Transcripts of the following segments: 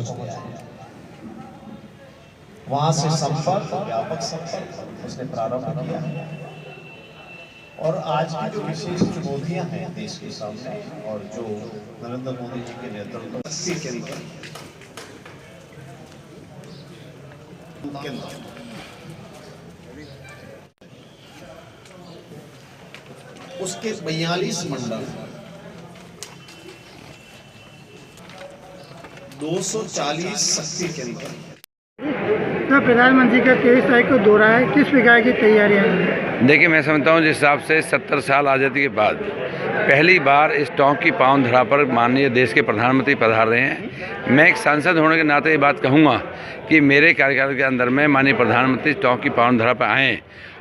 पहुंच गया है। वहां से संपर्क, व्यापक संपर्क उसने प्रारंभ किया है। और आज की जो विशेष चुनौतियां हैं देश के सामने और जो नरेंद्र मोदी जी के नेतृत्व के अंदर उसके 42 मंडल 240 शक्ति केंद्र। प्रधानमंत्री का 23 तारीख को दौरा है, किस प्रकार की तैयारियां हैं? देखिए, मैं समझता हूँ जिस हिसाब से 70 साल आज़ादी के बाद पहली बार इस टोंक की पावन धरा पर माननीय देश के प्रधानमंत्री पधार रहे हैं। मैं एक सांसद होने के नाते ये बात कहूँगा कि मेरे कार्यकाल के अंदर में माननीय प्रधानमंत्री टोंक की पावन धरा पर आएँ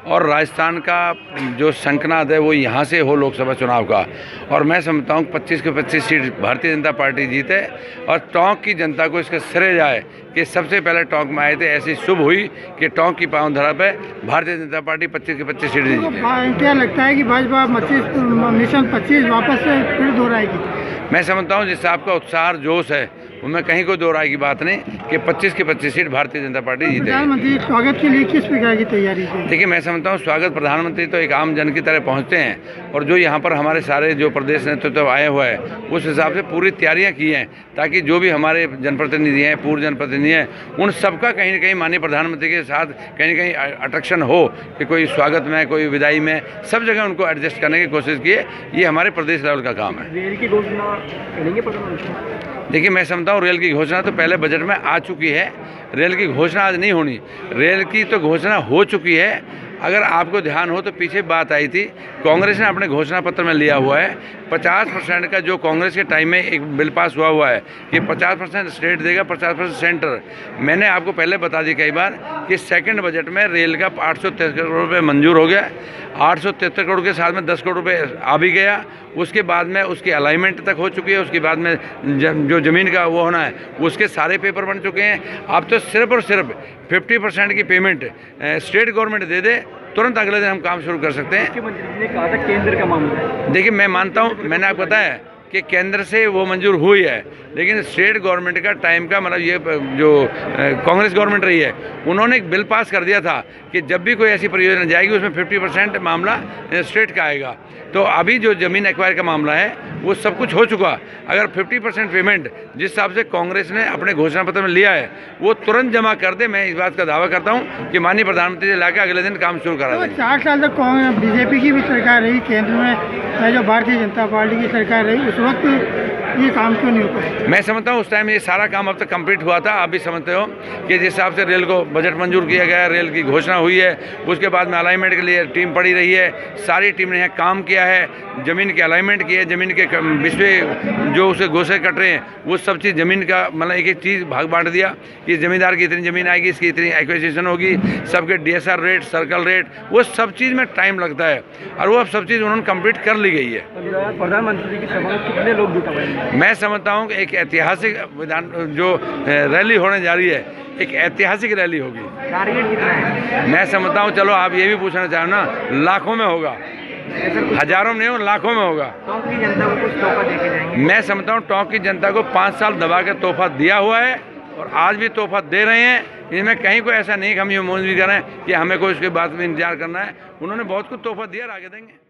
और राजस्थान का जो शंखनाद है वो यहाँ से हो लोकसभा चुनाव का। और मैं समझता हूँ 25 के 25 सीट भारतीय जनता पार्टी जीते और टोंक की जनता को इसका श्रेय जाए कि सबसे पहले टोंक में आए थे। ऐसी शुभ हुई कि टोंक की पावन धरा पे भारतीय जनता पार्टी 25 के 25 सीट जीती। क्या लगता है कि भाजपा मिशन 25 वापस से फिर दोहराएगी? मैं समझता हूँ जिस आपका उत्साह जोश है उनमें कहीं कोई दो राय की बात नहीं कि 25 के 25 सीट भारतीय जनता पार्टी जीतेगी। प्रधानमंत्री स्वागत के लिए किस प्रकार की तैयारी है? देखिए, मैं समझता हूँ स्वागत प्रधानमंत्री तो एक आम जन की तरह पहुँचते हैं और जो यहाँ पर हमारे सारे जो प्रदेश नेतृत्व आए हुए हैं उस हिसाब से पूरी तैयारियाँ की हैं ताकि जो भी हमारे जनप्रतिनिधि हैं, पूर्व जनप्रतिनिधि हैं, उन सबका कहीं ना कहीं माननीय प्रधानमंत्री के साथ कहीं ना कहीं अट्रैक्शन हो कि कोई स्वागत में, कोई विदाई में, सब जगह उनको एडजस्ट करने की कोशिश की है। ये हमारे प्रदेश लेवल का काम है। रेल की घोषणा करेंगे प्रधानमंत्री? देखिए, मैं समझता हूँ रेल की घोषणा तो पहले बजट में आ चुकी है। रेल की घोषणा आज नहीं होनी, रेल की तो घोषणा हो चुकी है। अगर आपको ध्यान हो तो पीछे बात आई थी, कांग्रेस ने अपने घोषणा पत्र में लिया हुआ है 50% का जो कांग्रेस के टाइम में एक बिल पास हुआ है कि 50% स्टेट देगा, 50% सेंटर। मैंने आपको पहले बता दी कई बार कि सेकंड बजट में रेल का 873 करोड़ रुपये मंजूर हो गया। 873 करोड़ के साथ में 10 करोड़ रुपये आ भी गया। उसके बाद में उसकी अलाइनमेंट तक हो चुकी है। उसके बाद में जो ज़मीन का वो होना है उसके सारे पेपर बन चुके हैं। अब तो सिर्फ और सिर्फ 50% की पेमेंट स्टेट गवर्नमेंट दे दे, तुरंत अगले दिन हम काम शुरू कर सकते हैं। मुख्यमंत्री जी ने कहा था केंद्र का मामला है। देखिए, मैं मानता हूँ, मैंने आपको बताया कि केंद्र से वो मंजूर हुई है, लेकिन स्टेट गवर्नमेंट का टाइम का मतलब ये जो कांग्रेस गवर्नमेंट रही है उन्होंने एक बिल पास कर दिया था कि जब भी कोई ऐसी परियोजना जाएगी उसमें 50% मामला स्टेट का आएगा। तो अभी जो ज़मीन एक्वायर का मामला है वो सब कुछ हो चुका। अगर 50% पेमेंट जिस हिसाब से कांग्रेस ने अपने घोषणा पत्र में लिया है वो तुरंत जमा कर दे, मैं इस बात का दावा करता हूँ कि माननीय प्रधानमंत्री से लाकर अगले दिन काम शुरू करा देंगे। 4 साल तक बीजेपी की भी सरकार रही केंद्र में, जो भारतीय जनता पार्टी की सरकार रही, उस वक्त ये काम क्यों नहीं हो पाया? मैं समझता हूँ उस टाइम ये सारा काम अब तक कंप्लीट हुआ था। आप भी समझते हो कि जिस हिसाब से रेल को बजट मंजूर किया गया, रेल की घोषणा हुई है, उसके बाद में अलाइनमेंट के लिए टीम पड़ी रही है। सारी टीम ने यहाँ काम किया है, ज़मीन के अलाइनमेंट किए, ज़मीन के विषय जो उसे घोषे कट रहे हैं वो सब चीज़ ज़मीन का मतलब एक एक चीज़ भाग बांट दिया कि ज़मींदार की इतनी ज़मीन आएगी, इसकी इतनी एक्विजिशन होगी, सबके DSR रेट, सर्कल रेट, वो सब चीज़ में टाइम लगता है और वो अब सब चीज़ उन्होंने कंप्लीट कर ली गई है। प्रधानमंत्री की सभा में कितने लोग जुटा हुए? मैं समझता हूँ कि एक ऐतिहासिक विधान जो रैली होने जा रही है, एक ऐतिहासिक रैली होगी। टारगेट कितना है? मैं समझता हूँ, चलो आप ये भी पूछना चाहो ना, लाखों में होगा, हजारों में नहीं हो, लाखों में होगा। टोंक की जनता को कुछ तोहफा देके जाएंगे? मैं समझता हूँ टोंक की जनता को 5 साल दबा के तोहफा दिया हुआ है और आज भी तोहफा दे रहे हैं। इनमें कहीं कोई ऐसा नहीं कि हम ये मोहन भी करें कि हमें कोई उसके बाद में इंतजार करना है। उन्होंने बहुत कुछ तोहफा दिया और आगे देंगे।